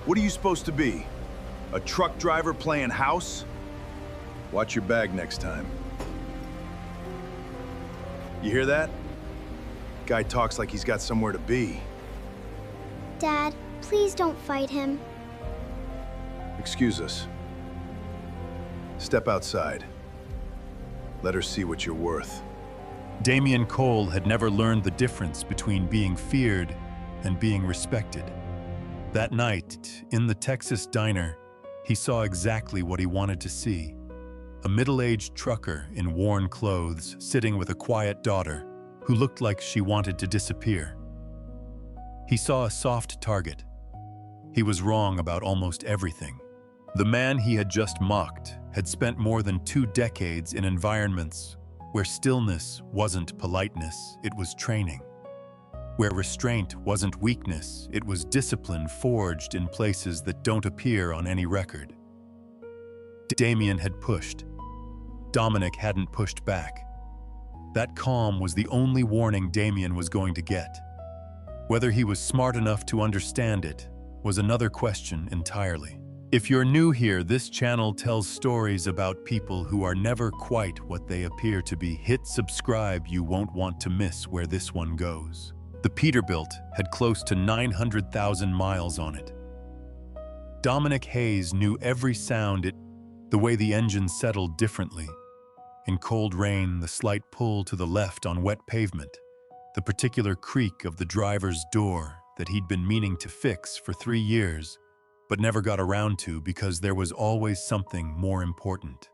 What are you supposed to be? A truck driver playing house? Watch your bag next time. You hear that? Guy talks like he's got somewhere to be. Dad, please don't fight him. Excuse us. Step outside. Let her see what you're worth. Damian Cole had never learned the difference between being feared and being respected. That night, in the Texas diner, he saw exactly what he wanted to see. A middle-aged trucker in worn clothes sitting with a quiet daughter who looked like she wanted to disappear. He saw a soft target. He was wrong about almost everything. The man he had just mocked had spent more than 2 decades in environments where stillness wasn't politeness, it was training. Where restraint wasn't weakness, it was discipline forged in places that don't appear on any record. Damian had pushed. Dominic hadn't pushed back. That calm was the only warning Damian was going to get. Whether he was smart enough to understand it was another question entirely. If you're new here, this channel tells stories about people who are never quite what they appear to be. Hit subscribe, you won't want to miss where this one goes. The Peterbilt had close to 900,000 miles on it. Dominic Hayes knew every sound, the way the engine settled differently. In cold rain, the slight pull to the left on wet pavement, the particular creak of the driver's door that he'd been meaning to fix for 3 years, but never got around to because there was always something more important.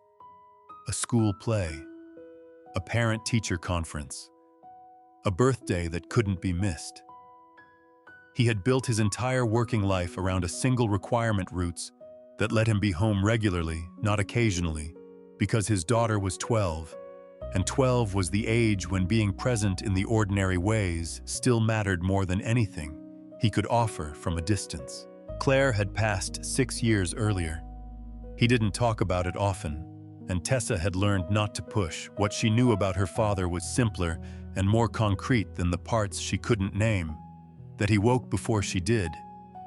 A school play, a parent-teacher conference, a birthday that couldn't be missed. He had built his entire working life around a single requirement routes that let him be home regularly, not occasionally, because his daughter was 12, and 12 was the age when being present in the ordinary ways still mattered more than anything he could offer from a distance. Claire had passed 6 years earlier. He didn't talk about it often, and Tessa had learned not to push. What she knew about her father was simpler and more concrete than the parts she couldn't name, that he woke before she did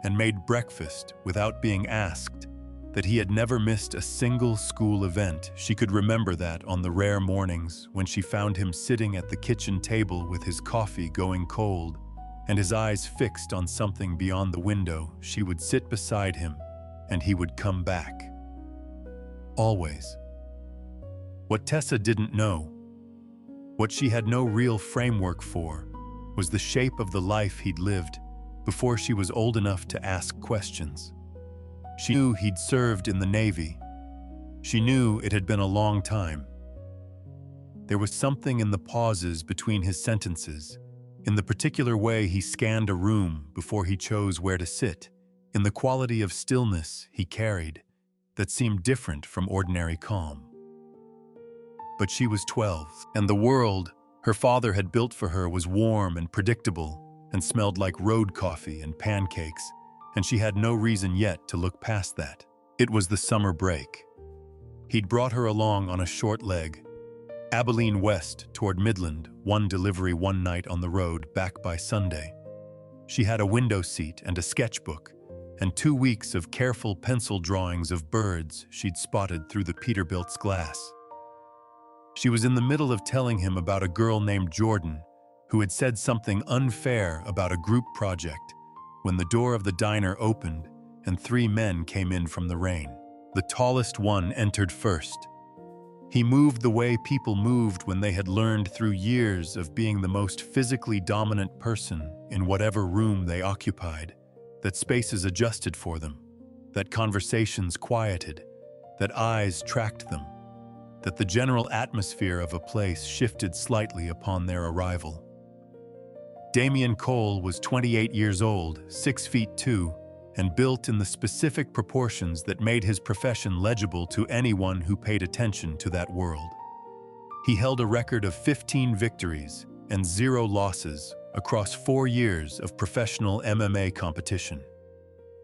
and made breakfast without being asked, that he had never missed a single school event. She could remember that on the rare mornings when she found him sitting at the kitchen table with his coffee going cold and his eyes fixed on something beyond the window. She would sit beside him and he would come back. Always. What Tessa didn't know, what she had no real framework for, was the shape of the life he'd lived before she was old enough to ask questions. She knew he'd served in the Navy. She knew it had been a long time. There was something in the pauses between his sentences, in the particular way he scanned a room before he chose where to sit, in the quality of stillness he carried that seemed different from ordinary calm. But she was 12, and the world her father had built for her was warm and predictable and smelled like road coffee and pancakes, and she had no reason yet to look past that. It was the summer break. He'd brought her along on a short leg, Abilene West toward Midland, one delivery one night on the road, back by Sunday. She had a window seat and a sketchbook, and 2 weeks of careful pencil drawings of birds she'd spotted through the Peterbilt's glass. She was in the middle of telling him about a girl named Jordan who had said something unfair about a group project when the door of the diner opened and 3 men came in from the rain. The tallest one entered first. He moved the way people moved when they had learned through years of being the most physically dominant person in whatever room they occupied, that spaces adjusted for them, that conversations quieted, that eyes tracked them, that the general atmosphere of a place shifted slightly upon their arrival. Damian Cole was 28 years old, 6 feet 2, and built in the specific proportions that made his profession legible to anyone who paid attention to that world. He held a record of 15 victories and 0 losses across 4 years of professional MMA competition.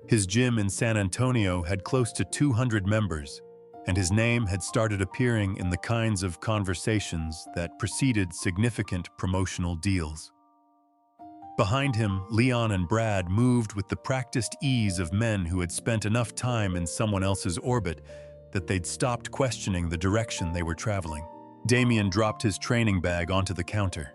His gym in San Antonio had close to 200 members, and his name had started appearing in the kinds of conversations that preceded significant promotional deals. Behind him, Leon and Brad moved with the practiced ease of men who had spent enough time in someone else's orbit that they'd stopped questioning the direction they were traveling. Damien dropped his training bag onto the counter.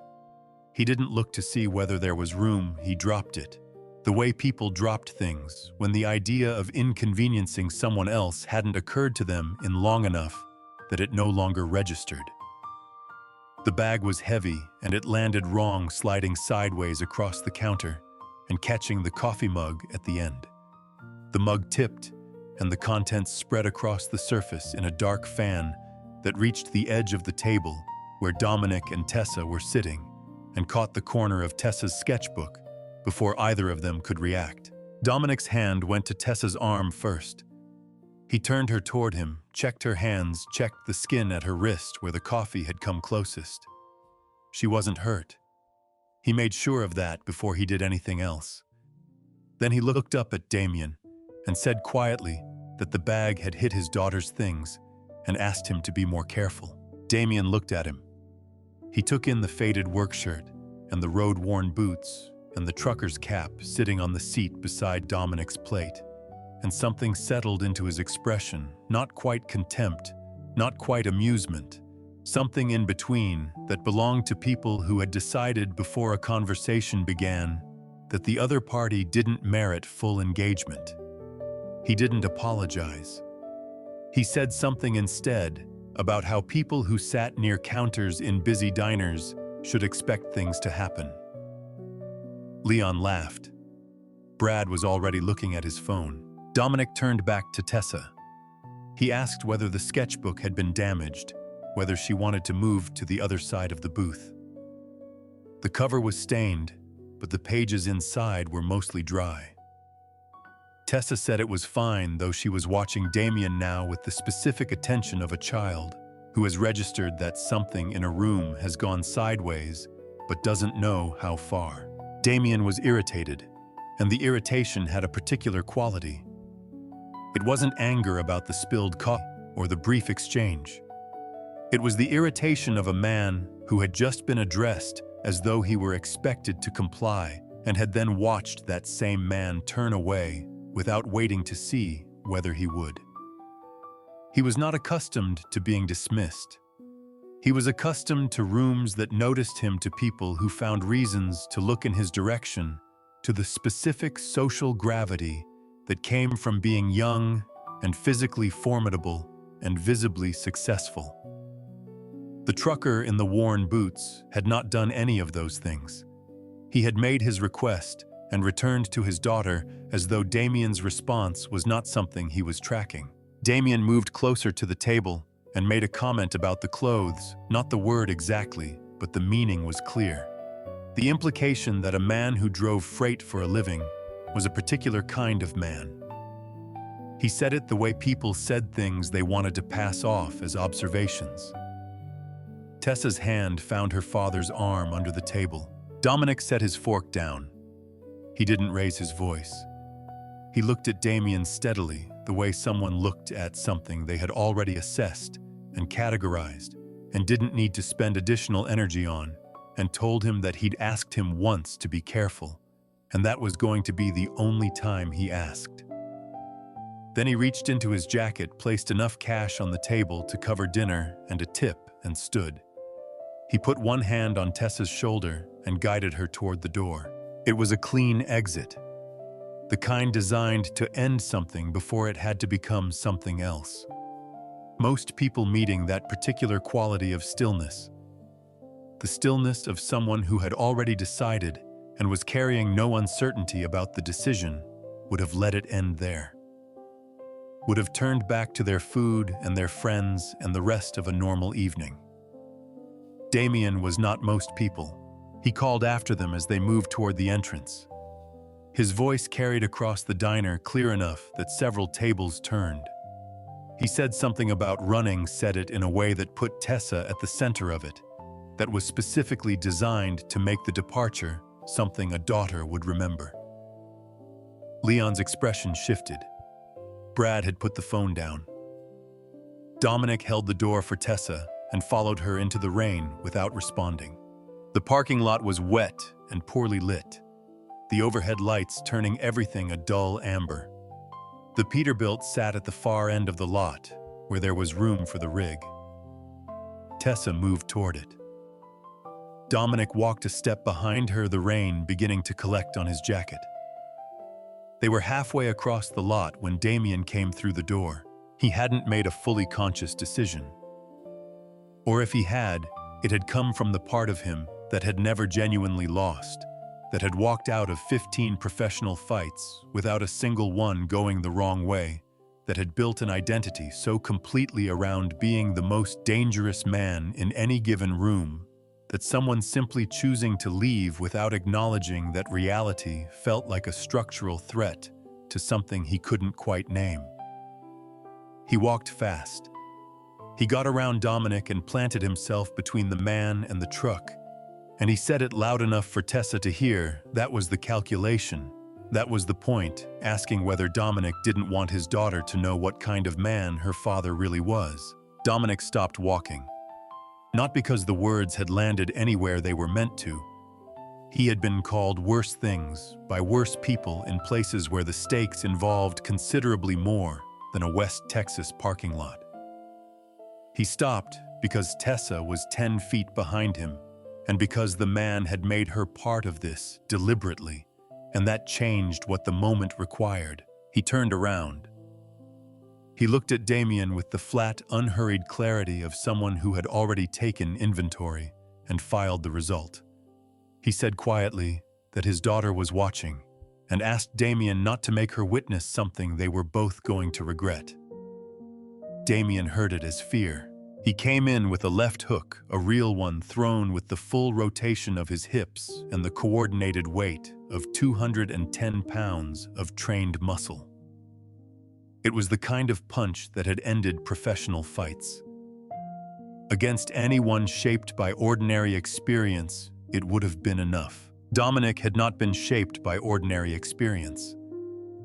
He didn't look to see whether there was room, he dropped it. The way people dropped things when the idea of inconveniencing someone else hadn't occurred to them in long enough that it no longer registered. The bag was heavy and it landed wrong, sliding sideways across the counter and catching the coffee mug at the end. The mug tipped and the contents spread across the surface in a dark fan that reached the edge of the table where Dominic and Tessa were sitting and caught the corner of Tessa's sketchbook before either of them could react. Dominic's hand went to Tessa's arm first. He turned her toward him, checked her hands, checked the skin at her wrist where the coffee had come closest. She wasn't hurt. He made sure of that before he did anything else. Then he looked up at Damien and said quietly that the bag had hit his daughter's things and asked him to be more careful. Damien looked at him. He took in the faded work shirt and the road-worn boots and the trucker's cap sitting on the seat beside Dominic's plate. And something settled into his expression, not quite contempt, not quite amusement, something in between that belonged to people who had decided before a conversation began that the other party didn't merit full engagement. He didn't apologize. He said something instead about how people who sat near counters in busy diners should expect things to happen. Leon laughed. Brad was already looking at his phone. Dominic turned back to Tessa. He asked whether the sketchbook had been damaged, whether she wanted to move to the other side of the booth. The cover was stained, but the pages inside were mostly dry. Tessa said it was fine, though she was watching Damien now with the specific attention of a child who has registered that something in a room has gone sideways but doesn't know how far. Damien was irritated, and the irritation had a particular quality. It wasn't anger about the spilled coffee or the brief exchange. It was the irritation of a man who had just been addressed as though he were expected to comply and had then watched that same man turn away without waiting to see whether he would. He was not accustomed to being dismissed. He was accustomed to rooms that noticed him, to people who found reasons to look in his direction, to the specific social gravity that came from being young and physically formidable and visibly successful. The trucker in the worn boots had not done any of those things. He had made his request and returned to his daughter as though Damien's response was not something he was tracking. Damien moved closer to the table and made a comment about the clothes, not the word exactly, but the meaning was clear. The implication that a man who drove freight for a living was a particular kind of man. He said it the way people said things they wanted to pass off as observations. Tessa's hand found her father's arm under the table. Dominic set his fork down. He didn't raise his voice. He looked at Damien steadily, the way someone looked at something they had already assessed and categorized and didn't need to spend additional energy on, and told him that he'd asked him once to be careful, and that was going to be the only time he asked. Then he reached into his jacket, placed enough cash on the table to cover dinner and a tip, and stood. He put one hand on Tessa's shoulder and guided her toward the door. It was a clean exit, the kind designed to end something before it had to become something else. Most people meeting that particular quality of stillness, the stillness of someone who had already decided and was carrying no uncertainty about the decision, would have let it end there. Would have turned back to their food and their friends and the rest of a normal evening. Damien was not most people. He called after them as they moved toward the entrance. His voice carried across the diner clear enough that several tables turned. He said something about running, said it in a way that put Tessa at the center of it, that was specifically designed to make the departure something a daughter would remember. Leon's expression shifted. Brad had put the phone down. Dominic held the door for Tessa and followed her into the rain without responding. The parking lot was wet and poorly lit. the overhead lights turning everything a dull amber. The Peterbilt sat at the far end of the lot, where there was room for the rig. Tessa moved toward it. Dominic walked a step behind her, the rain beginning to collect on his jacket. They were halfway across the lot when Damien came through the door. He hadn't made a fully conscious decision. Or if he had, it had come from the part of him that had never genuinely lost, that had walked out of 15 professional fights without a single one going the wrong way, that had built an identity so completely around being the most dangerous man in any given room that someone simply choosing to leave without acknowledging that reality felt like a structural threat to something he couldn't quite name. He walked fast. He got around Dominic and planted himself between the man and the truck, and he said it loud enough for Tessa to hear. That was the calculation. That was the point, asking whether Dominic didn't want his daughter to know what kind of man her father really was. Dominic stopped walking. Not because the words had landed anywhere they were meant to. He had been called worse things by worse people in places where the stakes involved considerably more than a West Texas parking lot. He stopped because Tessa was 10 feet behind him, and because the man had made her part of this deliberately, and that changed what the moment required. He turned around. He looked at Damien with the flat, unhurried clarity of someone who had already taken inventory and filed the result. He said quietly that his daughter was watching and asked Damien not to make her witness something they were both going to regret. Damien heard it as fear. He came in with a left hook, a real one thrown with the full rotation of his hips and the coordinated weight of 210 pounds of trained muscle. It was the kind of punch that had ended professional fights. Against anyone shaped by ordinary experience, it would have been enough. Dominic had not been shaped by ordinary experience.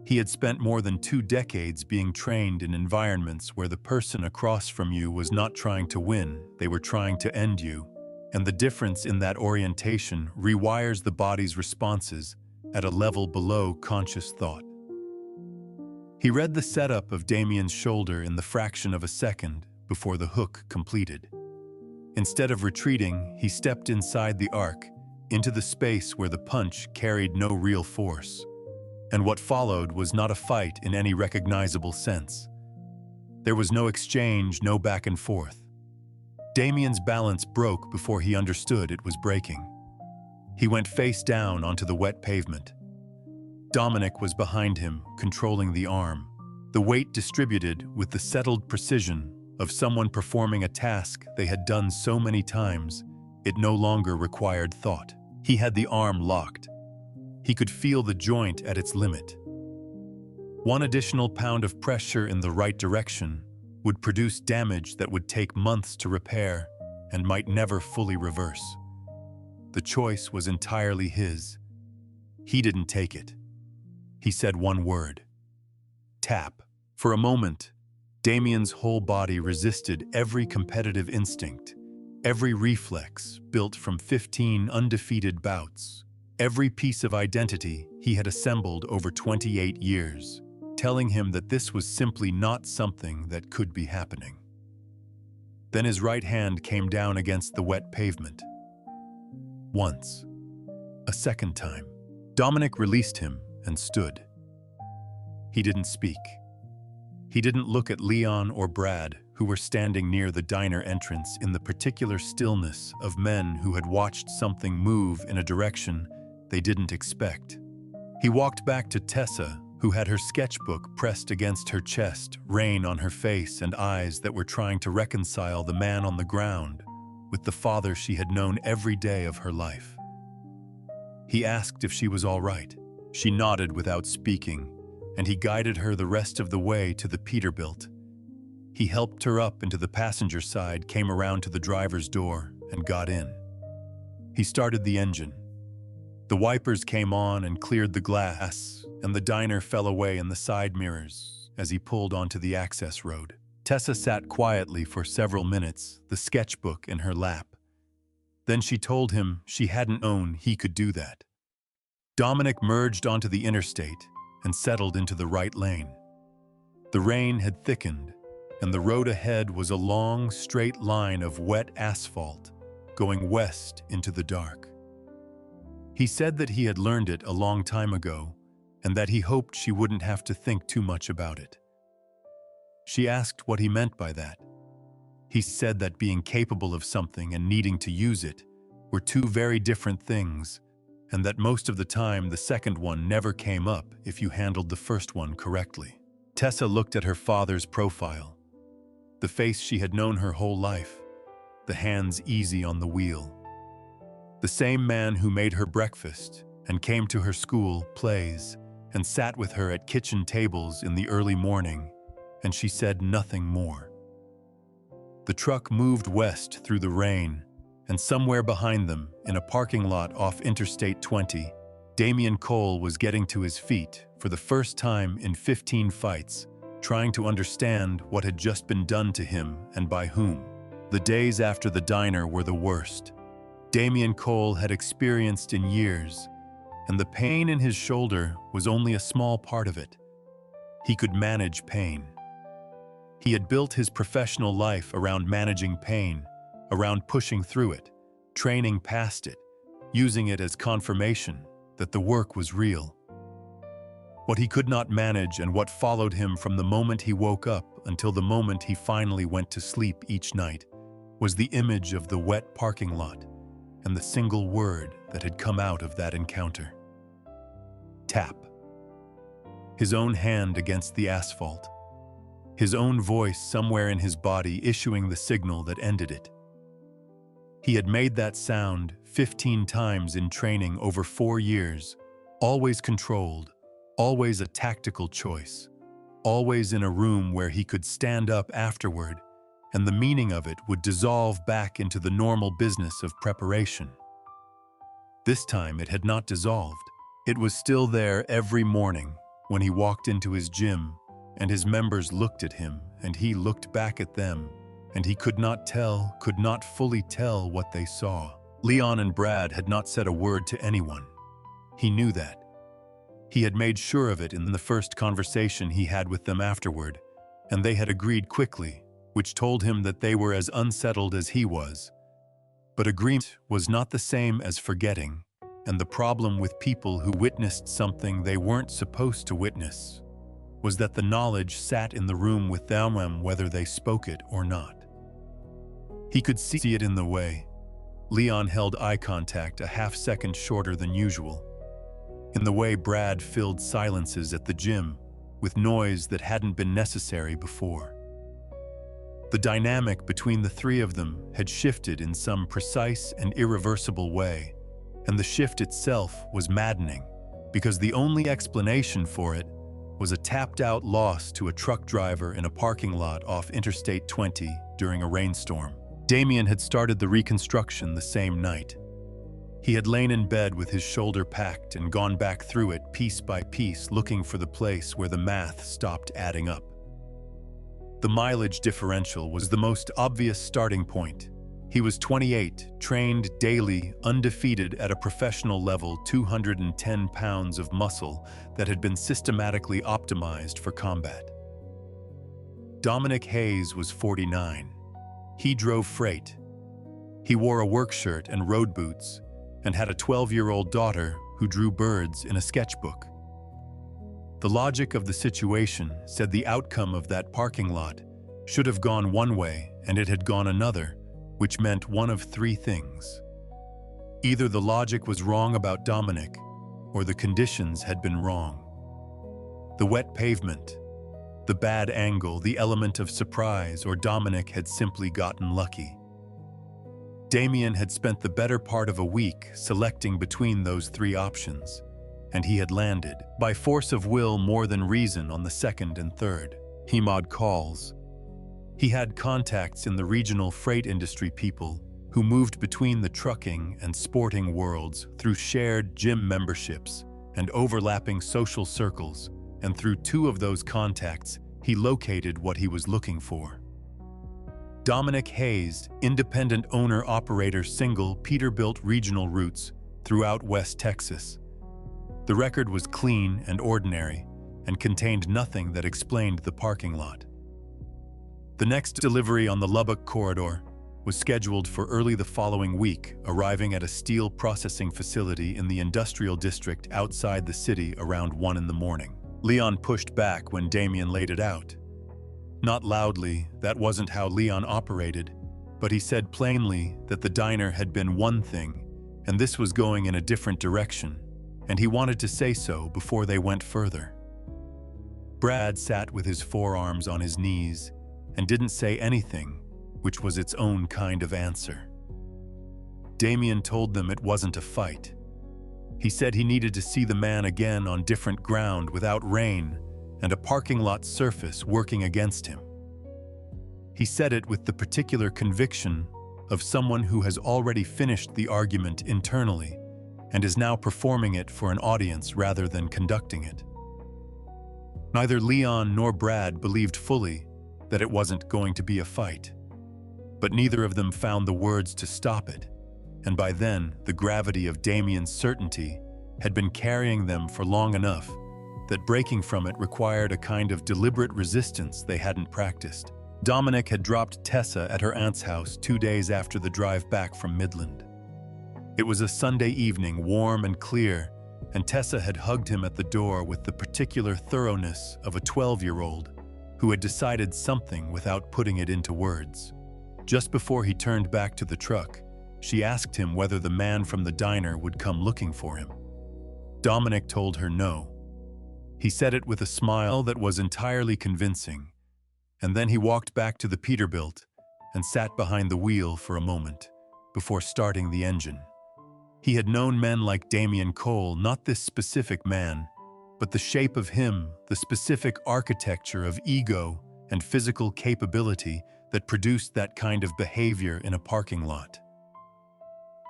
He had spent more than 2 decades being trained in environments where the person across from you was not trying to win, they were trying to end you. And the difference in that orientation rewires the body's responses at a level below conscious thought. He read the setup of Damien's shoulder in the fraction of a second before the hook completed. Instead of retreating, he stepped inside the arc, into the space where the punch carried no real force. And what followed was not a fight in any recognizable sense. There was no exchange, no back and forth. Damien's balance broke before he understood it was breaking. He went face down onto the wet pavement. Dominic was behind him, controlling the arm, the weight distributed with the settled precision of someone performing a task they had done so many times, it no longer required thought. He had the arm locked. He could feel the joint at its limit. 1 additional pound of pressure in the right direction would produce damage that would take months to repair and might never fully reverse. The choice was entirely his. He didn't take it. He said one word. Tap. For a moment, Damien's whole body resisted every competitive instinct, every reflex built from 15 undefeated bouts, every piece of identity he had assembled over 28 years, telling him that this was simply not something that could be happening. Then his right hand came down against the wet pavement. Once. A second time. Dominic released him and stood. He didn't speak. He didn't look at Leon or Brad, who were standing near the diner entrance in the particular stillness of men who had watched something move in a direction they didn't expect. He walked back to Tessa, who had her sketchbook pressed against her chest, rain on her face and eyes that were trying to reconcile the man on the ground with the father she had known every day of her life. He asked if she was all right. She nodded without speaking, and he guided her the rest of the way to the Peterbilt. He helped her up into the passenger side, came around to the driver's door, and got in. He started the engine. The wipers came on and cleared the glass, and the diner fell away in the side mirrors as he pulled onto the access road. Tessa sat quietly for several minutes, the sketchbook in her lap. Then she told him she hadn't known he could do that. Dominic merged onto the interstate and settled into the right lane. The rain had thickened, and the road ahead was a long, straight line of wet asphalt going west into the dark. He said that he had learned it a long time ago and that he hoped she wouldn't have to think too much about it. She asked what he meant by that. He said that being capable of something and needing to use it were two very different things, and that most of the time the second one never came up if you handled the first one correctly. Tessa looked at her father's profile, the face she had known her whole life, the hands easy on the wheel. The same man who made her breakfast and came to her school plays and sat with her at kitchen tables in the early morning, and she said nothing more. The truck moved west through the rain, and somewhere behind them, in a parking lot off Interstate 20, Damian Cole was getting to his feet for the first time in 15 fights, trying to understand what had just been done to him and by whom. The days after the diner were the worst. Damian Cole had experienced in years, and the pain in his shoulder was only a small part of it. He could manage pain. He had built his professional life around managing pain, around pushing through it, training past it, using it as confirmation that the work was real. What he could not manage and what followed him from the moment he woke up until the moment he finally went to sleep each night was the image of the wet parking lot and the single word that had come out of that encounter. Tap. His own hand against the asphalt. His own voice somewhere in his body issuing the signal that ended it. He had made that sound 15 times in training over 4 years, always controlled, always a tactical choice, always in a room where he could stand up afterward, and the meaning of it would dissolve back into the normal business of preparation. This time it had not dissolved. It was still there every morning when he walked into his gym, and his members looked at him, and he looked back at them, and he could not fully tell what they saw. Leon and Brad had not said a word to anyone. He knew that. He had made sure of it in the first conversation he had with them afterward, and they had agreed quickly, which told him that they were as unsettled as he was. But agreement was not the same as forgetting, and the problem with people who witnessed something they weren't supposed to witness was that the knowledge sat in the room with them whether they spoke it or not. He could see it in the way Leon held eye contact a half-second shorter than usual, in the way Brad filled silences at the gym with noise that hadn't been necessary before. The dynamic between the three of them had shifted in some precise and irreversible way, and the shift itself was maddening because the only explanation for it was a tapped-out loss to a truck driver in a parking lot off Interstate 20 during a rainstorm. Damian had started the reconstruction the same night. He had lain in bed with his shoulder packed and gone back through it piece by piece looking for the place where the math stopped adding up. The mileage differential was the most obvious starting point. He was 28, trained daily, undefeated at a professional level, 210 pounds of muscle that had been systematically optimized for combat. Dominic Hayes was 49. He drove freight. He wore a work shirt and road boots and had a 12-year-old daughter who drew birds in a sketchbook. The logic of the situation said the outcome of that parking lot should have gone one way and it had gone another, which meant one of three things. Either the logic was wrong about Dominic, or the conditions had been wrong. The wet pavement, the bad angle, the element of surprise, or Dominic had simply gotten lucky. Damian had spent the better part of a week selecting between those three options, and he had landed, by force of will more than reason, on the second and third. He made calls. He had contacts in the regional freight industry people who moved between the trucking and sporting worlds through shared gym memberships and overlapping social circles, and through two of those contacts, he located what he was looking for. Dominic Hayes, independent owner-operator, single Peterbilt regional routes throughout West Texas. The record was clean and ordinary and contained nothing that explained the parking lot. The next delivery on the Lubbock corridor was scheduled for early the following week, arriving at a steel processing facility in the industrial district outside the city around 1 in the morning. Leon pushed back when Damien laid it out. Not loudly, that wasn't how Leon operated, but he said plainly that the diner had been one thing, and this was going in a different direction, and he wanted to say so before they went further. Brad sat with his forearms on his knees and didn't say anything, which was its own kind of answer. Damien told them it wasn't a fight. He said he needed to see the man again on different ground without rain and a parking lot surface working against him. He said it with the particular conviction of someone who has already finished the argument internally and is now performing it for an audience rather than conducting it. Neither Leon nor Brad believed fully that it wasn't going to be a fight, but neither of them found the words to stop it, and by then the gravity of Damien's certainty had been carrying them for long enough that breaking from it required a kind of deliberate resistance they hadn't practiced. Dominic had dropped Tessa at her aunt's house 2 days after the drive back from Midland. It was a Sunday evening, warm and clear, and Tessa had hugged him at the door with the particular thoroughness of a 12-year-old who had decided something without putting it into words. Just before he turned back to the truck, she asked him whether the man from the diner would come looking for him. Dominic told her no. He said it with a smile that was entirely convincing, and then he walked back to the Peterbilt and sat behind the wheel for a moment before starting the engine. He had known men like Damien Cole, not this specific man, but the shape of him, the specific architecture of ego and physical capability that produced that kind of behavior in a parking lot.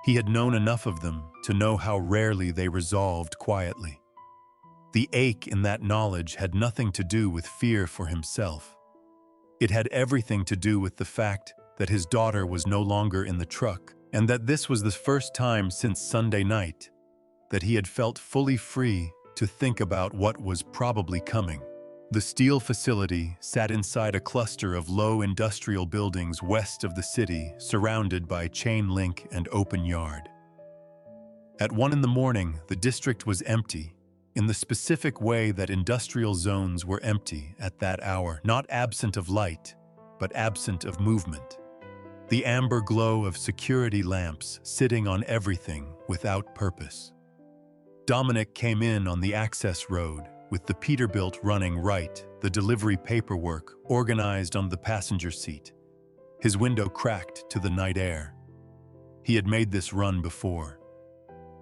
He had known enough of them to know how rarely they resolved quietly. The ache in that knowledge had nothing to do with fear for himself. It had everything to do with the fact that his daughter was no longer in the truck, and that this was the first time since Sunday night that he had felt fully free to think about what was probably coming. The steel facility sat inside a cluster of low industrial buildings west of the city, surrounded by chain link and open yard. At 1 in the morning, the district was empty, in the specific way that industrial zones were empty at that hour, not absent of light, but absent of movement. The amber glow of security lamps sitting on everything without purpose. Dominic came in on the access road, with the Peterbilt running right, the delivery paperwork organized on the passenger seat. His window cracked to the night air. He had made this run before.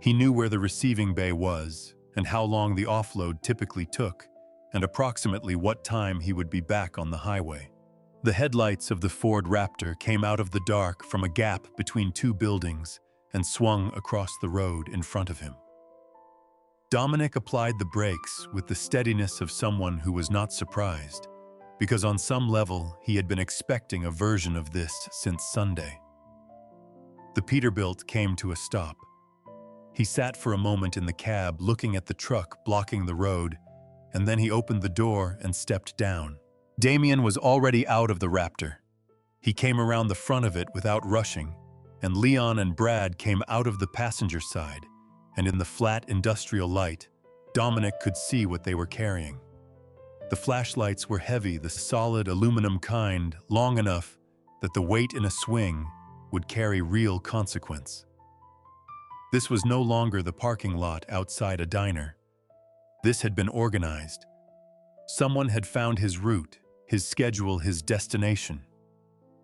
He knew where the receiving bay was, and how long the offload typically took, and approximately what time he would be back on the highway. The headlights of the Ford Raptor came out of the dark from a gap between 2 buildings and swung across the road in front of him. Dominic applied the brakes with the steadiness of someone who was not surprised, because on some level he had been expecting a version of this since Sunday. The Peterbilt came to a stop. He sat for a moment in the cab looking at the truck blocking the road, and then he opened the door and stepped down. Damien was already out of the Raptor. He came around the front of it without rushing, and Leon and Brad came out of the passenger side, and in the flat industrial light, Dominic could see what they were carrying. The flashlights were heavy, the solid aluminum kind, long enough that the weight in a swing would carry real consequence. This was no longer the parking lot outside a diner. This had been organized. Someone had found his route, his schedule, his destination.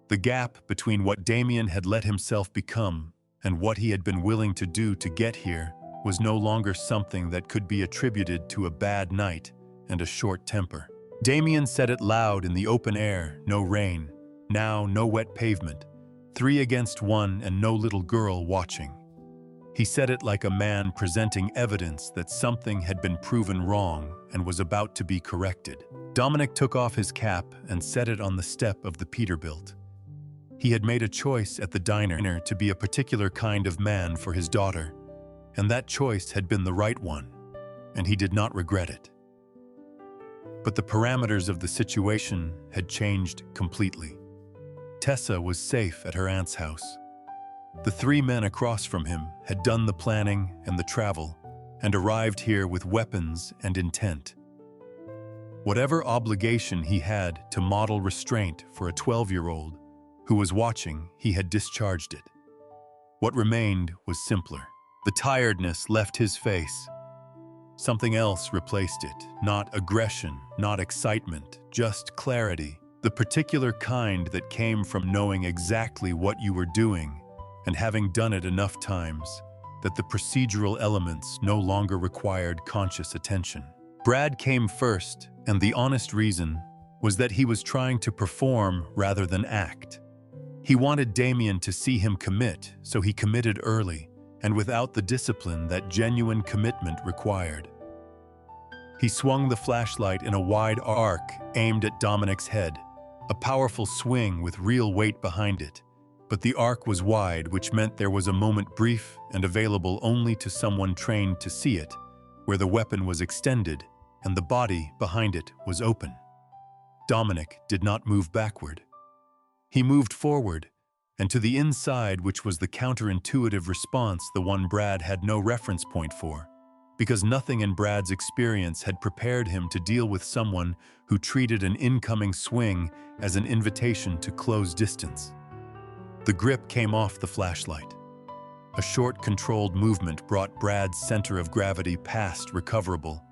The gap between what Damien had let himself become and what he had been willing to do to get here was no longer something that could be attributed to a bad night and a short temper. Damien said it loud in the open air, no rain, now no wet pavement, 3 against 1 and no little girl watching. He said it like a man presenting evidence that something had been proven wrong and was about to be corrected. Dominic took off his cap and set it on the step of the Peterbilt. He had made a choice at the diner to be a particular kind of man for his daughter, and that choice had been the right one. and he did not regret it. But the parameters of the situation had changed completely. Tessa was safe at her aunt's house. The three men across from him had done the planning and the travel and arrived here with weapons and intent. Whatever obligation he had to model restraint for a 12-year-old who was watching, he had discharged it. What remained was simpler. The tiredness left his face. Something else replaced it. Not aggression, not excitement, just clarity. The particular kind that came from knowing exactly what you were doing and having done it enough times that the procedural elements no longer required conscious attention. Brad came first, and the honest reason was that he was trying to perform rather than act. He wanted Damien to see him commit, so he committed early and without the discipline that genuine commitment required. He swung the flashlight in a wide arc aimed at Dominic's head, a powerful swing with real weight behind it. But the arc was wide, which meant there was a moment brief and available only to someone trained to see it, where the weapon was extended and the body behind it was open. Dominic did not move backward. He moved forward, and to the inside, which was the counterintuitive response, the one Brad had no reference point for, because nothing in Brad's experience had prepared him to deal with someone who treated an incoming swing as an invitation to close distance. The grip came off the flashlight. A short, controlled movement brought Brad's center of gravity past recoverable,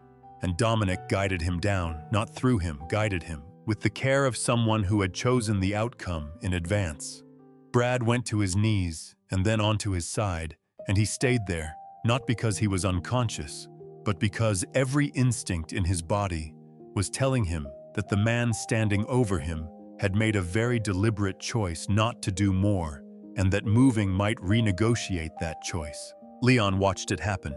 and Dominic guided him down, not through him, guided him, with the care of someone who had chosen the outcome in advance. Brad went to his knees and then onto his side, and he stayed there, not because he was unconscious, but because every instinct in his body was telling him that the man standing over him had made a very deliberate choice not to do more, and that moving might renegotiate that choice. Leon watched it happen.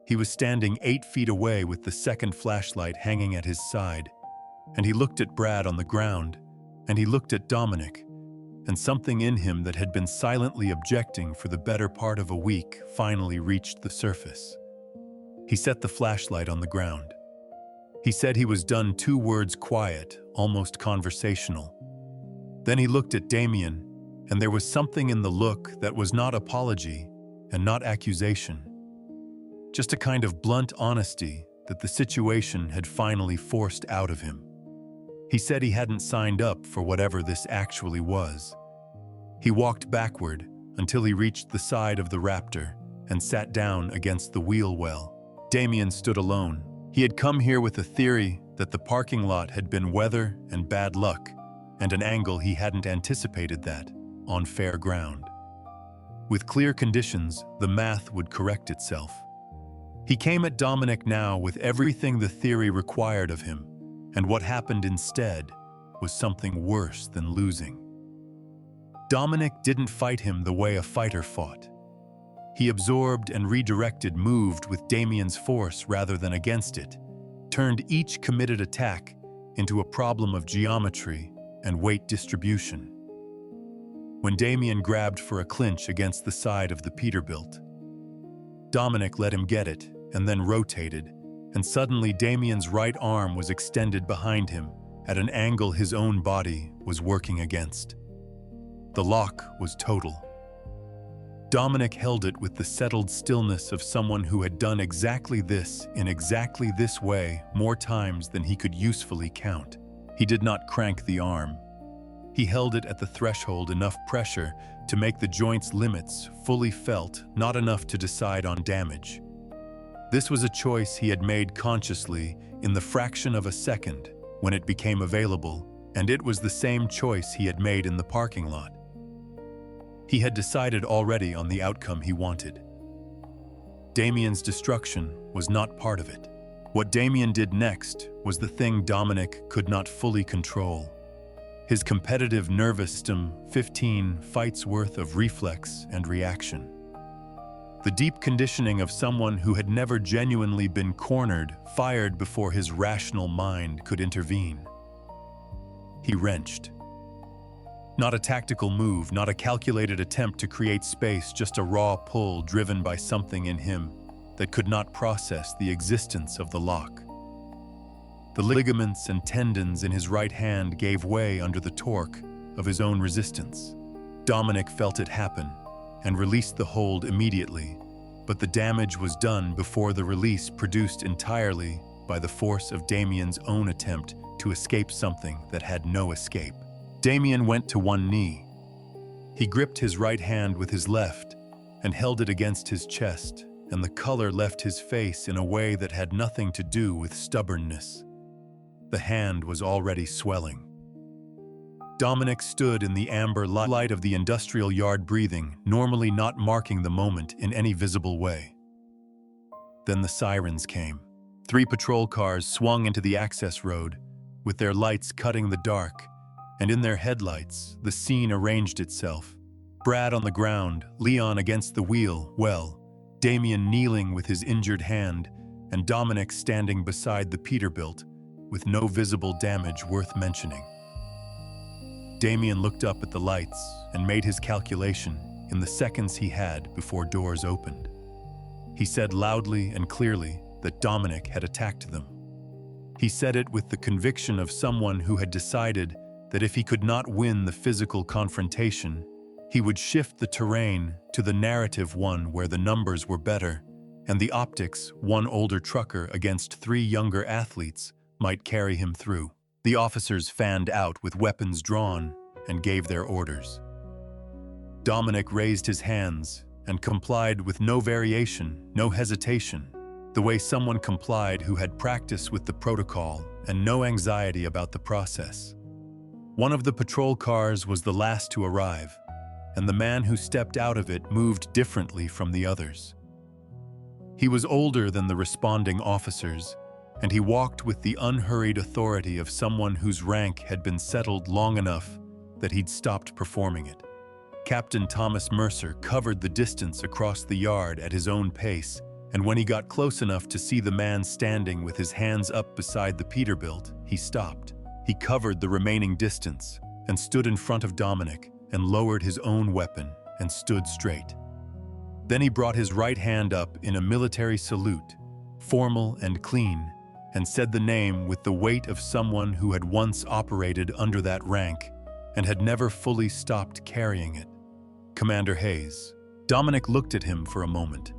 He was standing 8 feet away with the second flashlight hanging at his side, and he looked at Brad on the ground, and he looked at Dominic, and something in him that had been silently objecting for the better part of a week finally reached the surface. He set the flashlight on the ground. He said he was done, 2 words quiet, almost conversational. Then he looked at Damien, and there was something in the look that was not apology and not accusation. Just a kind of blunt honesty that the situation had finally forced out of him. He said he hadn't signed up for whatever this actually was. He walked backward until he reached the side of the Raptor and sat down against the wheel well. Damien stood alone. He had come here with a theory that the parking lot had been weather and bad luck, and an angle he hadn't anticipated that, on fair ground. With clear conditions, the math would correct itself. He came at Dominic now with everything the theory required of him, and what happened instead was something worse than losing. Dominic didn't fight him the way a fighter fought. He absorbed and redirected, moved with Damien's force rather than against it, turned each committed attack into a problem of geometry and weight distribution. When Damien grabbed for a clinch against the side of the Peterbilt, Dominic let him get it and then rotated, and suddenly Damien's right arm was extended behind him at an angle his own body was working against. The lock was total. Dominic held it with the settled stillness of someone who had done exactly this in exactly this way more times than he could usefully count. He did not crank the arm. He held it at the threshold, enough pressure to make the joint's limits fully felt, not enough to decide on damage. This was a choice he had made consciously in the fraction of a second when it became available, and it was the same choice he had made in the parking lot. He had decided already on the outcome he wanted. Damien's destruction was not part of it. What Damien did next was the thing Dominic could not fully control. His competitive nervous system, 15 fights worth of reflex and reaction. The deep conditioning of someone who had never genuinely been cornered, fired before his rational mind could intervene. He wrenched. Not a tactical move, not a calculated attempt to create space, just a raw pull driven by something in him that could not process the existence of the lock. The ligaments and tendons in his right hand gave way under the torque of his own resistance. Dominic felt it happen and released the hold immediately, but the damage was done before the release produced entirely by the force of Damien's own attempt to escape something that had no escape. Damien went to one knee. He gripped his right hand with his left and held it against his chest, and the color left his face in a way that had nothing to do with stubbornness. The hand was already swelling. Dominic stood in the amber light of the industrial yard, breathing, normally not marking the moment in any visible way. Then the sirens came. 3 patrol cars swung into the access road, with their lights cutting the dark, and in their headlights, the scene arranged itself. Brad on the ground, Leon against the wheel, Damien kneeling with his injured hand, and Dominic standing beside the Peterbilt, with no visible damage worth mentioning. Damien looked up at the lights and made his calculation in the seconds he had before doors opened. He said loudly and clearly that Dominic had attacked them. He said it with the conviction of someone who had decided that if he could not win the physical confrontation, he would shift the terrain to the narrative one where the numbers were better, and the optics, one older trucker against 3 younger athletes, might carry him through. The officers fanned out with weapons drawn and gave their orders. Dominic raised his hands and complied with no variation, no hesitation, the way someone complied who had practice with the protocol and no anxiety about the process. One of the patrol cars was the last to arrive, and the man who stepped out of it moved differently from the others. He was older than the responding officers, and he walked with the unhurried authority of someone whose rank had been settled long enough that he'd stopped performing it. Captain Thomas Mercer covered the distance across the yard at his own pace, and when he got close enough to see the man standing with his hands up beside the Peterbilt, he stopped. He covered the remaining distance and stood in front of Dominic and lowered his own weapon and stood straight. Then he brought his right hand up in a military salute, formal and clean, and said the name with the weight of someone who had once operated under that rank and had never fully stopped carrying it. Commander Hayes. Dominic looked at him for a moment,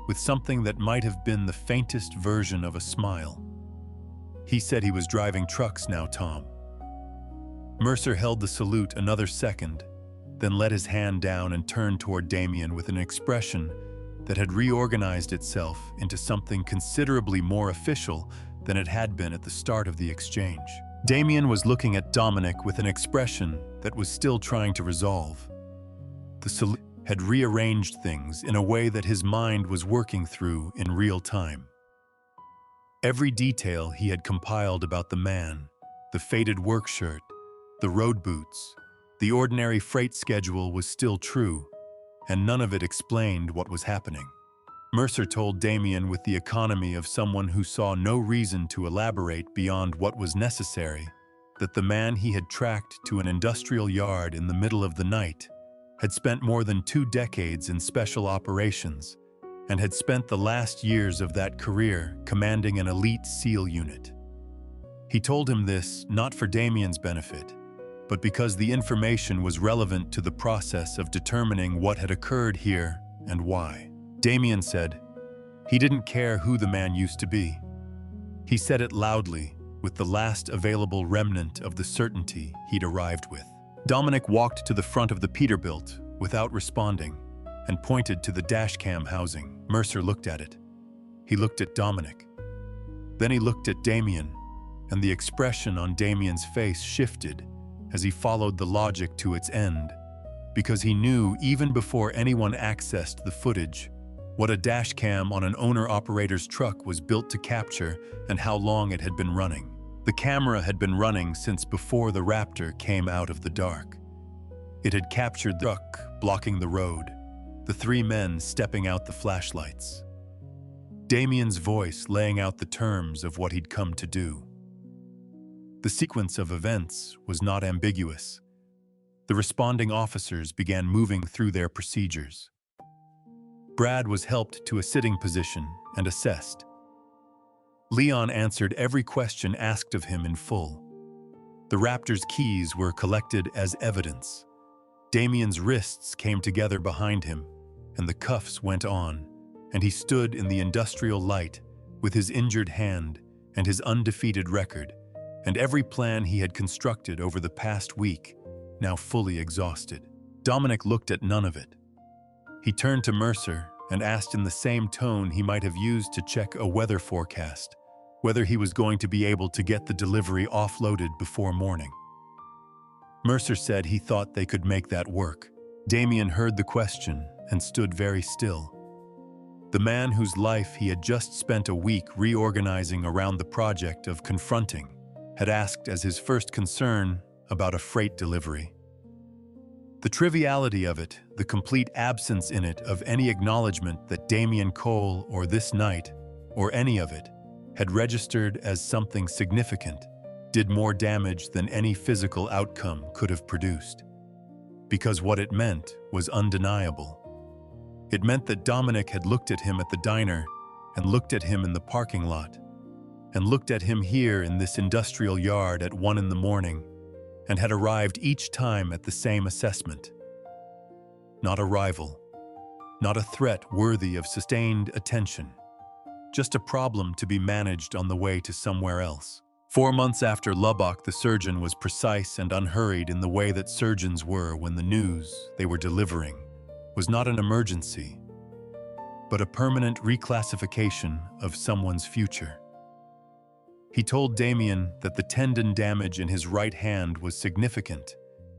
with something that might have been the faintest version of a smile. He said he was driving trucks now, Tom. Mercer held the salute another second, then let his hand down and turned toward Damien with an expression that had reorganized itself into something considerably more official than it had been at the start of the exchange. Damien was looking at Dominic with an expression that was still trying to resolve. The salute had rearranged things in a way that his mind was working through in real time. Every detail he had compiled about the man, the faded work shirt, the road boots, the ordinary freight schedule was still true, and none of it explained what was happening. Mercer told Damien with the economy of someone who saw no reason to elaborate beyond what was necessary that the man he had tracked to an industrial yard in the middle of the night had spent more than 2 decades in special operations and had spent the last years of that career commanding an elite SEAL unit. He told him this not for Damien's benefit, but because the information was relevant to the process of determining what had occurred here and why. Damien said he didn't care who the man used to be. He said it loudly, with the last available remnant of the certainty he'd arrived with. Dominic walked to the front of the Peterbilt without responding and pointed to the dashcam housing. Mercer looked at it. He looked at Dominic. Then he looked at Damien, and the expression on Damien's face shifted as he followed the logic to its end, because he knew even before anyone accessed the footage what a dashcam on an owner-operator's truck was built to capture and how long it had been running. The camera had been running since before the Raptor came out of the dark. It had captured the truck blocking the road, the 3 men stepping out the flashlights. Damien's voice laying out the terms of what he'd come to do. The sequence of events was not ambiguous. The responding officers began moving through their procedures. Brad was helped to a sitting position and assessed. Leon answered every question asked of him in full. The Raptor's keys were collected as evidence. Damien's wrists came together behind him, and the cuffs went on, and he stood in the industrial light with his injured hand and his undefeated record, and every plan he had constructed over the past week, now fully exhausted. Dominic looked at none of it. He turned to Mercer and asked in the same tone he might have used to check a weather forecast whether he was going to be able to get the delivery offloaded before morning. Mercer said he thought they could make that work. Damien heard the question and stood very still. The man whose life he had just spent a week reorganizing around the project of confronting had asked as his first concern about a freight delivery. The triviality of it, the complete absence in it of any acknowledgement that Damien Cole or this night, or any of it, had registered as something significant, did more damage than any physical outcome could have produced. Because what it meant was undeniable. It meant that Dominic had looked at him at the diner, and looked at him in the parking lot, and looked at him here in this industrial yard at 1 a.m, and had arrived each time at the same assessment. Not a rival, not a threat worthy of sustained attention, just a problem to be managed on the way to somewhere else. 4 months after Lubbock, the surgeon was precise and unhurried in the way that surgeons were when the news they were delivering was not an emergency, but a permanent reclassification of someone's future. He told Damien that the tendon damage in his right hand was significant,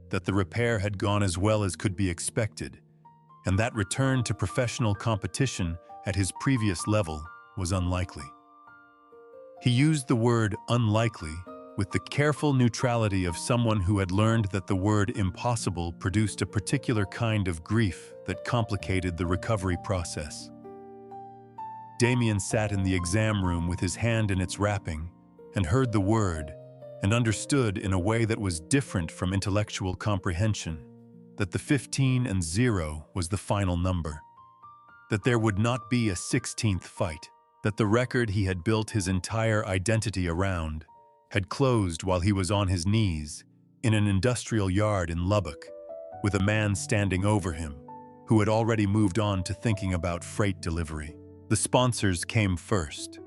that the repair had gone as well as could be expected, and that return to professional competition at his previous level was unlikely. He used the word unlikely with the careful neutrality of someone who had learned that the word impossible produced a particular kind of grief that complicated the recovery process. Damien sat in the exam room with his hand in its wrapping and heard the word and understood in a way that was different from intellectual comprehension that the 15 and 0 was the final number, that there would not be a 16th fight, that the record he had built his entire identity around had closed while he was on his knees in an industrial yard in Lubbock with a man standing over him who had already moved on to thinking about freight delivery. The sponsors came first.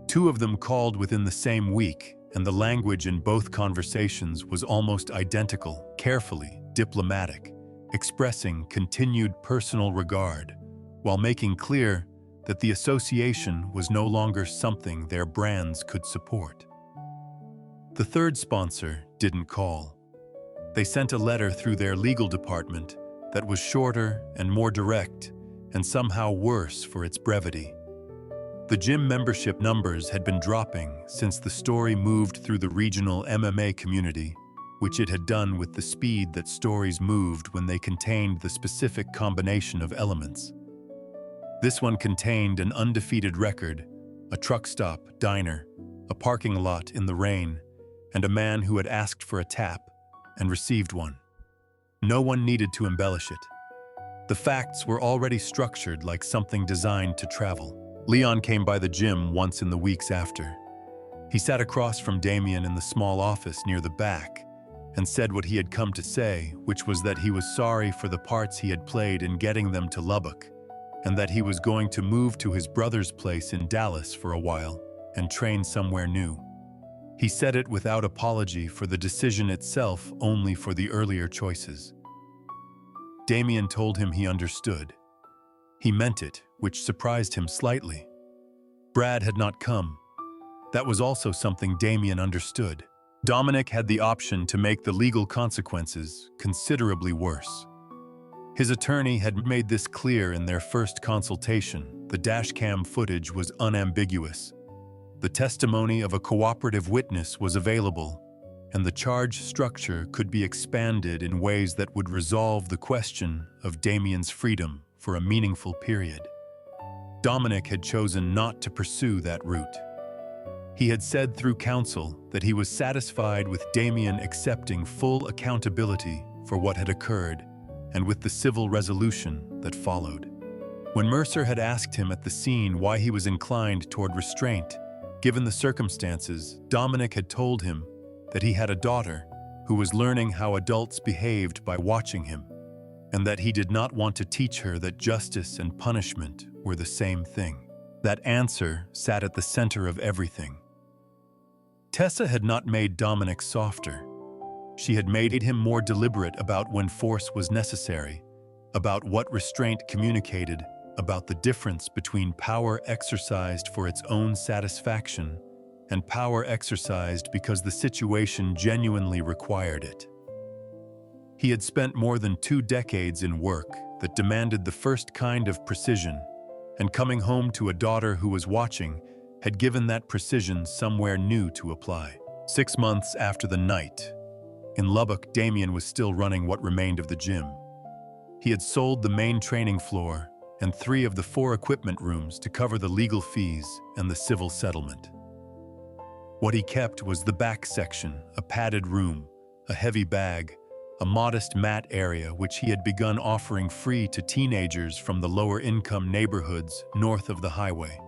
2 of them called within the same week, and the language in both conversations was almost identical, carefully diplomatic, expressing continued personal regard, while making clear that the association was no longer something their brands could support. The third sponsor didn't call. They sent a letter through their legal department that was shorter and more direct, and somehow worse for its brevity. The gym membership numbers had been dropping since the story moved through the regional MMA community, which it had done with the speed that stories moved when they contained the specific combination of elements. This one contained an undefeated record, a truck stop, diner, a parking lot in the rain, and a man who had asked for a tap and received one. No one needed to embellish it. The facts were already structured like something designed to travel. Leon came by the gym once in the weeks after. He sat across from Damien in the small office near the back and said what he had come to say, which was that he was sorry for the parts he had played in getting them to Lubbock, and that he was going to move to his brother's place in Dallas for a while and train somewhere new. He said it without apology for the decision itself, only for the earlier choices. Damien told him he understood. He meant it, which surprised him slightly. Brad had not come. That was also something Damien understood. Dominic had the option to make the legal consequences considerably worse. His attorney had made this clear in their first consultation. The dashcam footage was unambiguous. The testimony of a cooperative witness was available, and the charge structure could be expanded in ways that would resolve the question of Damien's freedom for a meaningful period. Dominic had chosen not to pursue that route. He had said through counsel that he was satisfied with Damien accepting full accountability for what had occurred and with the civil resolution that followed. When Mercer had asked him at the scene why he was inclined toward restraint, given the circumstances, Dominic had told him that he had a daughter who was learning how adults behaved by watching him, and that he did not want to teach her that justice and punishment were the same thing. That answer sat at the center of everything. Tessa had not made Dominic softer. She had made him more deliberate about when force was necessary, about what restraint communicated, about the difference between power exercised for its own satisfaction and power exercised because the situation genuinely required it. He had spent more than 2 decades in work that demanded the first kind of precision, and coming home to a daughter who was watching had given that precision somewhere new to apply. 6 months after the night, in Lubbock, Damien was still running what remained of the gym. He had sold the main training floor and 3 of the 4 equipment rooms to cover the legal fees and the civil settlement. What he kept was the back section, a padded room, a heavy bag, a modest mat area which he had begun offering free to teenagers from the lower-income neighborhoods north of the highway.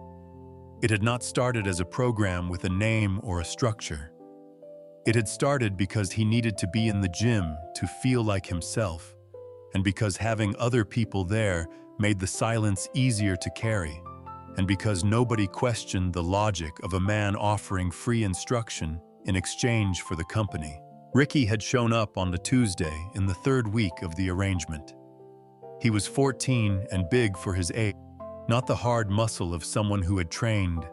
It had not started as a program with a name or a structure. It had started because he needed to be in the gym to feel like himself, and because having other people there made the silence easier to carry, and because nobody questioned the logic of a man offering free instruction in exchange for the company. Ricky had shown up on the Tuesday in the 3rd week of the arrangement. He was 14 and big for his age, not the hard muscle of someone who had trained,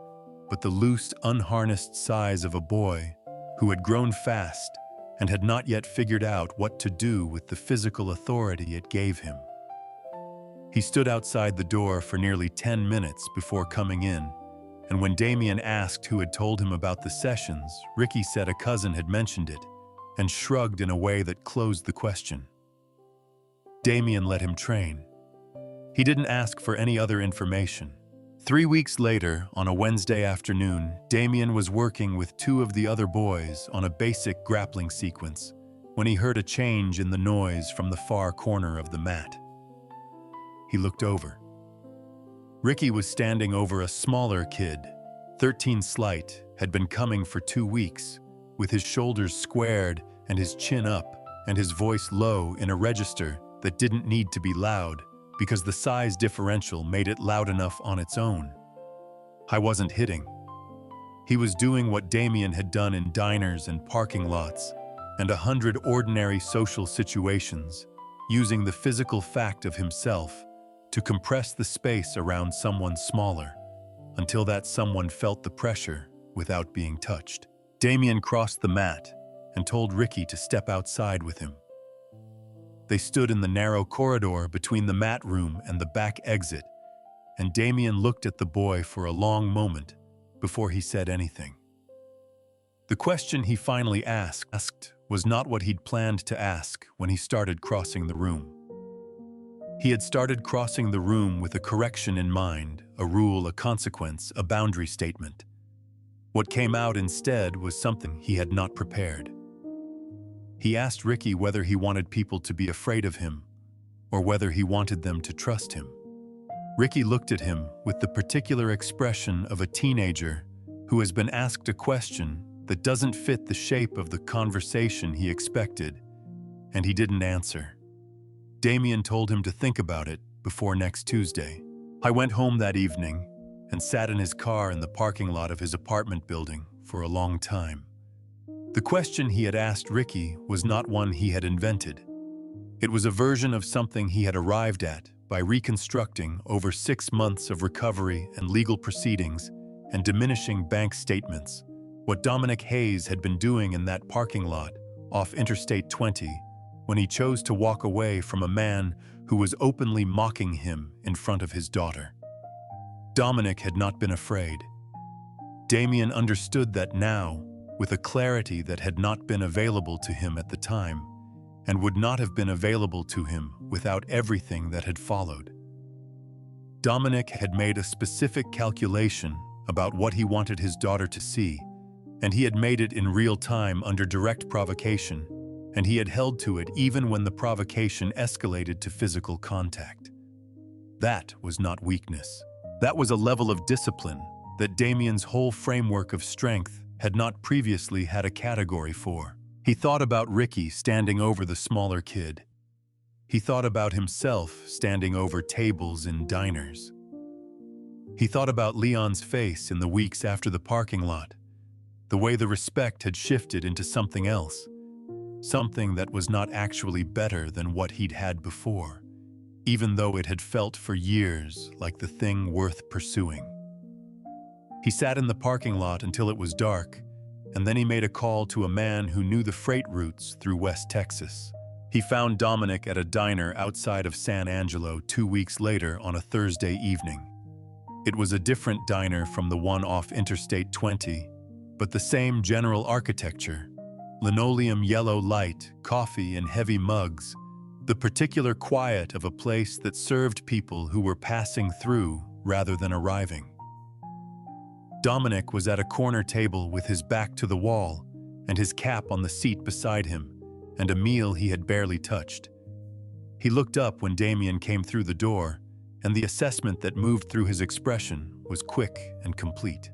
but the loose, unharnessed size of a boy who had grown fast and had not yet figured out what to do with the physical authority it gave him. He stood outside the door for nearly 10 minutes before coming in, and when Damien asked who had told him about the sessions, Ricky said a cousin had mentioned it, and shrugged in a way that closed the question. Damien let him train. He didn't ask for any other information. 3 weeks later, on a Wednesday afternoon, Damien was working with 2 of the other boys on a basic grappling sequence when he heard a change in the noise from the far corner of the mat. He looked over. Ricky was standing over a smaller kid, 13 slight, had been coming for 2 weeks, with his shoulders squared and his chin up and his voice low in a register that didn't need to be loud because the size differential made it loud enough on its own. I wasn't hitting. He was doing what Damien had done in diners and parking lots and 100 ordinary social situations, using the physical fact of himself to compress the space around someone smaller until that someone felt the pressure without being touched. Damien crossed the mat and told Ricky to step outside with him. They stood in the narrow corridor between the mat room and the back exit, and Damien looked at the boy for a long moment before he said anything. The question he finally asked was not what he'd planned to ask when he started crossing the room. He had started crossing the room with a correction in mind, a rule, a consequence, a boundary statement. What came out instead was something he had not prepared. He asked Ricky whether he wanted people to be afraid of him, or whether he wanted them to trust him. Ricky looked at him with the particular expression of a teenager who has been asked a question that doesn't fit the shape of the conversation he expected, and he didn't answer. Damien told him to think about it before next Tuesday. I went home that evening and sat in his car in the parking lot of his apartment building for a long time. The question he had asked Ricky was not one he had invented. It was a version of something he had arrived at by reconstructing over 6 months of recovery and legal proceedings and diminishing bank statements, what Dominic Hayes had been doing in that parking lot off Interstate 20 when he chose to walk away from a man who was openly mocking him in front of his daughter. Dominic had not been afraid. Damien understood that now, with a clarity that had not been available to him at the time, and would not have been available to him without everything that had followed. Dominic had made a specific calculation about what he wanted his daughter to see, and he had made it in real time under direct provocation, and he had held to it even when the provocation escalated to physical contact. That was not weakness. That was a level of discipline that Damien's whole framework of strength had not previously had a category for. He thought about Ricky standing over the smaller kid. He thought about himself standing over tables in diners. He thought about Leon's face in the weeks after the parking lot, the way the respect had shifted into something else, something that was not actually better than what he'd had before, even though it had felt for years like the thing worth pursuing. He sat in the parking lot until it was dark, and then he made a call to a man who knew the freight routes through West Texas. He found Dominic at a diner outside of San Angelo 2 weeks later on a Thursday evening. It was a different diner from the one off Interstate 20, but the same general architecture: linoleum yellow light, coffee in heavy mugs, the particular quiet of a place that served people who were passing through rather than arriving. Dominic was at a corner table with his back to the wall and his cap on the seat beside him, and a meal he had barely touched. He looked up when Damien came through the door, and the assessment that moved through his expression was quick and complete.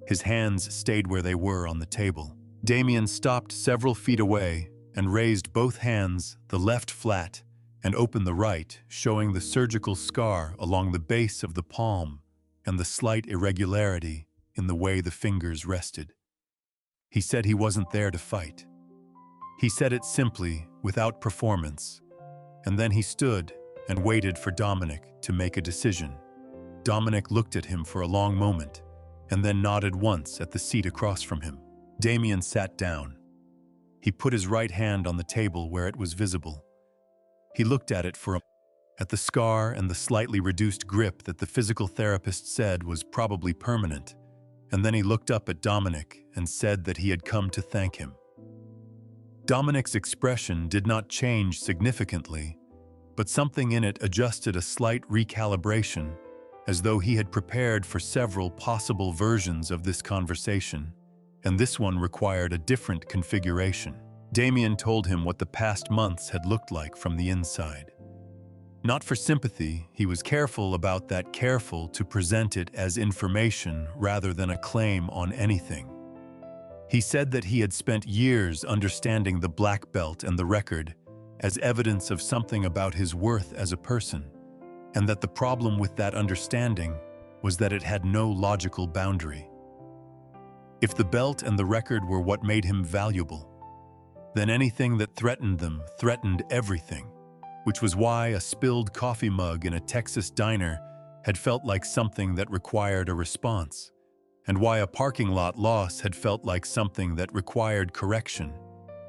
His hands stayed where they were on the table. Damien stopped several feet away and raised both hands, the left flat, and opened the right, showing the surgical scar along the base of the palm and the slight irregularity in the way the fingers rested. He said he wasn't there to fight. He said it simply, without performance, and then he stood and waited for Dominic to make a decision. Dominic looked at him for a long moment, and then nodded once at the seat across from him. Damien sat down. He put his right hand on the table where it was visible. He looked at it for a moment, at the scar and the slightly reduced grip that the physical therapist said was probably permanent, and then he looked up at Dominic and said that he had come to thank him. Dominic's expression did not change significantly, but something in it adjusted a slight recalibration, as though he had prepared for several possible versions of this conversation, and this one required a different configuration. Damien told him what the past months had looked like from the inside. Not for sympathy, he was careful about that, careful to present it as information rather than a claim on anything. He said that he had spent years understanding the black belt and the record as evidence of something about his worth as a person, and that the problem with that understanding was that it had no logical boundary. If the belt and the record were what made him valuable, then anything that threatened them threatened everything, which was why a spilled coffee mug in a Texas diner had felt like something that required a response, and why a parking lot loss had felt like something that required correction,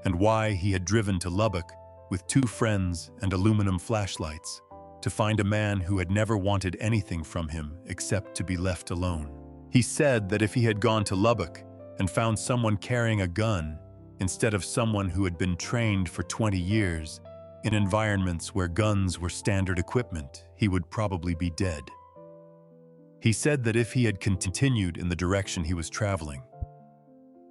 and why he had driven to Lubbock with 2 friends and aluminum flashlights to find a man who had never wanted anything from him except to be left alone. He said that if he had gone to Lubbock and found someone carrying a gun instead of someone who had been trained for 20 years in environments where guns were standard equipment, he would probably be dead. He said that if he had continued in the direction he was traveling,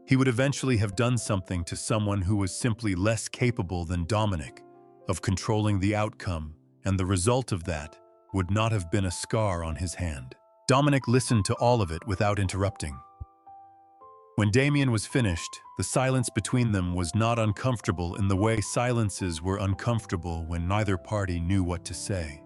he would eventually have done something to someone who was simply less capable than Dominic of controlling the outcome, and the result of that would not have been a scar on his hand. Dominic listened to all of it without interrupting. When Damien was finished, the silence between them was not uncomfortable in the way silences were uncomfortable when neither party knew what to say.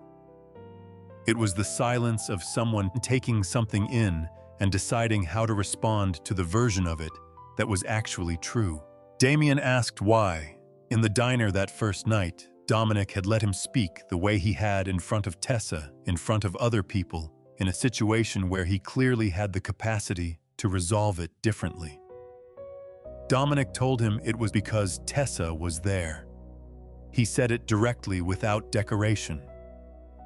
It was the silence of someone taking something in and deciding how to respond to the version of it that was actually true. Damien asked why, in the diner that first night, Dominic had let him speak the way he had in front of Tessa, in front of other people, in a situation where he clearly had the capacity to resolve it differently. Dominic told him it was because Tessa was there. He said it directly without decoration.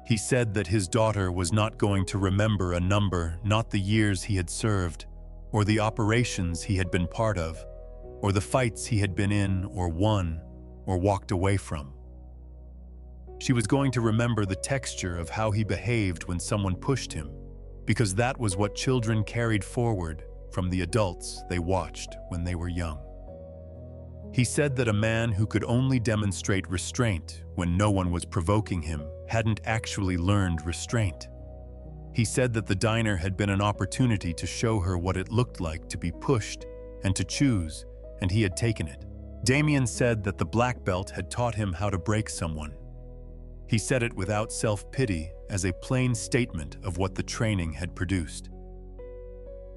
He said that his daughter was not going to remember a number, not the years he had served, or the operations he had been part of, or the fights he had been in or won or walked away from. She was going to remember the texture of how he behaved when someone pushed him, because that was what children carried forward from the adults they watched when they were young. He said that a man who could only demonstrate restraint when no one was provoking him hadn't actually learned restraint. He said that the diner had been an opportunity to show her what it looked like to be pushed and to choose, and he had taken it. Damien said that the black belt had taught him how to break someone. He said it without self-pity, as a plain statement of what the training had produced.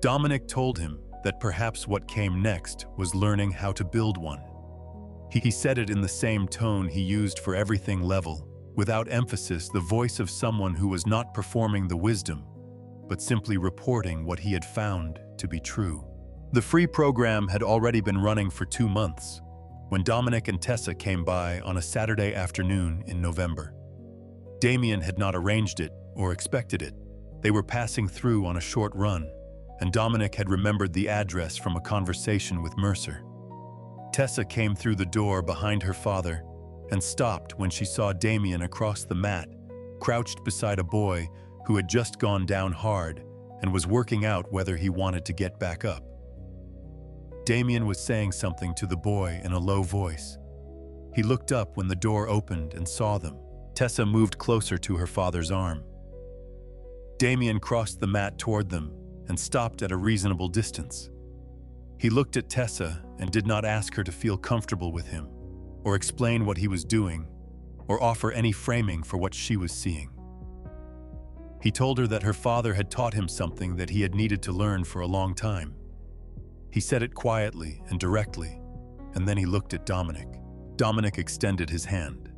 Dominic told him that perhaps what came next was learning how to build one. He said it in the same tone he used for everything level, without emphasis, the voice of someone who was not performing the wisdom, but simply reporting what he had found to be true. The free program had already been running for 2 months when Dominic and Tessa came by on a Saturday afternoon in November. Damien had not arranged it or expected it. They were passing through on a short run, and Dominic had remembered the address from a conversation with Mercer. Tessa came through the door behind her father and stopped when she saw Damien across the mat, crouched beside a boy who had just gone down hard and was working out whether he wanted to get back up. Damien was saying something to the boy in a low voice. He looked up when the door opened and saw them. Tessa moved closer to her father's arm. Damien crossed the mat toward them and stopped at a reasonable distance. He looked at Tessa and did not ask her to feel comfortable with him, or explain what he was doing, or offer any framing for what she was seeing. He told her that her father had taught him something that he had needed to learn for a long time. He said it quietly and directly, and then he looked at Dominic. Dominic extended his hand.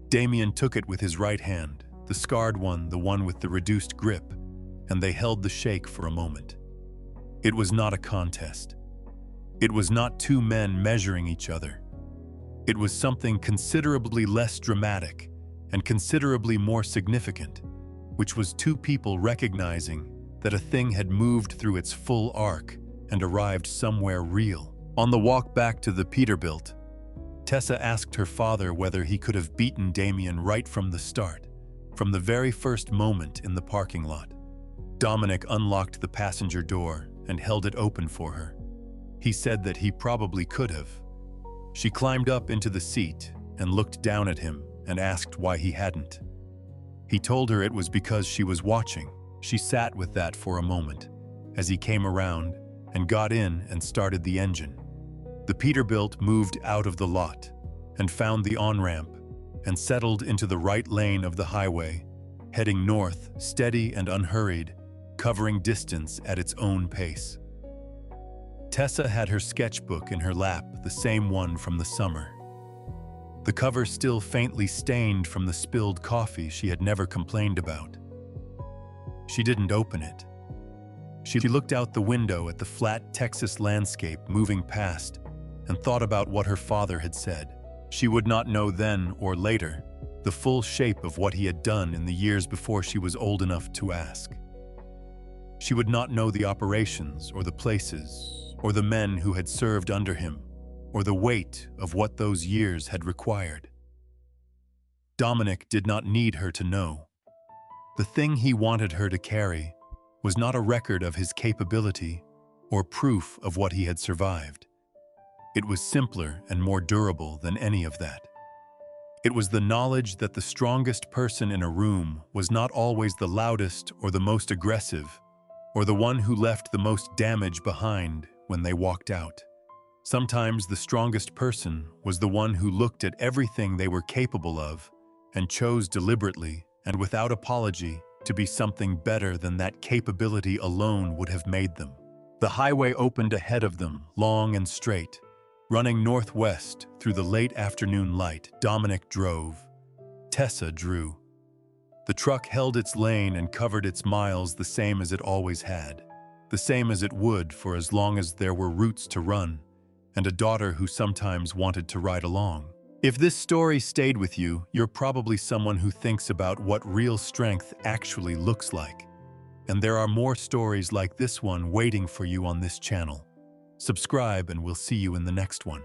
Damien took it with his right hand, the scarred one, the one with the reduced grip, and they held the shake for a moment. It was not a contest. It was not two men measuring each other. It was something considerably less dramatic and considerably more significant, which was two people recognizing that a thing had moved through its full arc and arrived somewhere real. On the walk back to the Peterbilt, Tessa asked her father whether he could have beaten Damien right from the start, from the very first moment in the parking lot. Dominic unlocked the passenger door and held it open for her. He said that he probably could have. She climbed up into the seat and looked down at him and asked why he hadn't. He told her it was because she was watching. She sat with that for a moment as he came around and got in and started the engine. The Peterbilt moved out of the lot and found the on-ramp and settled into the right lane of the highway, heading north, steady and unhurried, covering distance at its own pace. Tessa had her sketchbook in her lap, the same one from the summer. The cover still faintly stained from the spilled coffee she had never complained about. She didn't open it. She looked out the window at the flat Texas landscape moving past and thought about what her father had said. She would not know then or later the full shape of what he had done in the years before she was old enough to ask. She would not know the operations or the places or the men who had served under him or the weight of what those years had required. Dominic did not need her to know. The thing he wanted her to carry was not a record of his capability or proof of what he had survived. It was simpler and more durable than any of that. It was the knowledge that the strongest person in a room was not always the loudest or the most aggressive, or the one who left the most damage behind when they walked out. Sometimes the strongest person was the one who looked at everything they were capable of and chose deliberately and without apology to be something better than that capability alone would have made them. The highway opened ahead of them, long and straight. Running northwest through the late afternoon light, Dominic drove. Tessa drew. The truck held its lane and covered its miles the same as it always had, the same as it would for as long as there were routes to run, and a daughter who sometimes wanted to ride along. If this story stayed with you, you're probably someone who thinks about what real strength actually looks like. And there are more stories like this one waiting for you on this channel. Subscribe and we'll see you in the next one.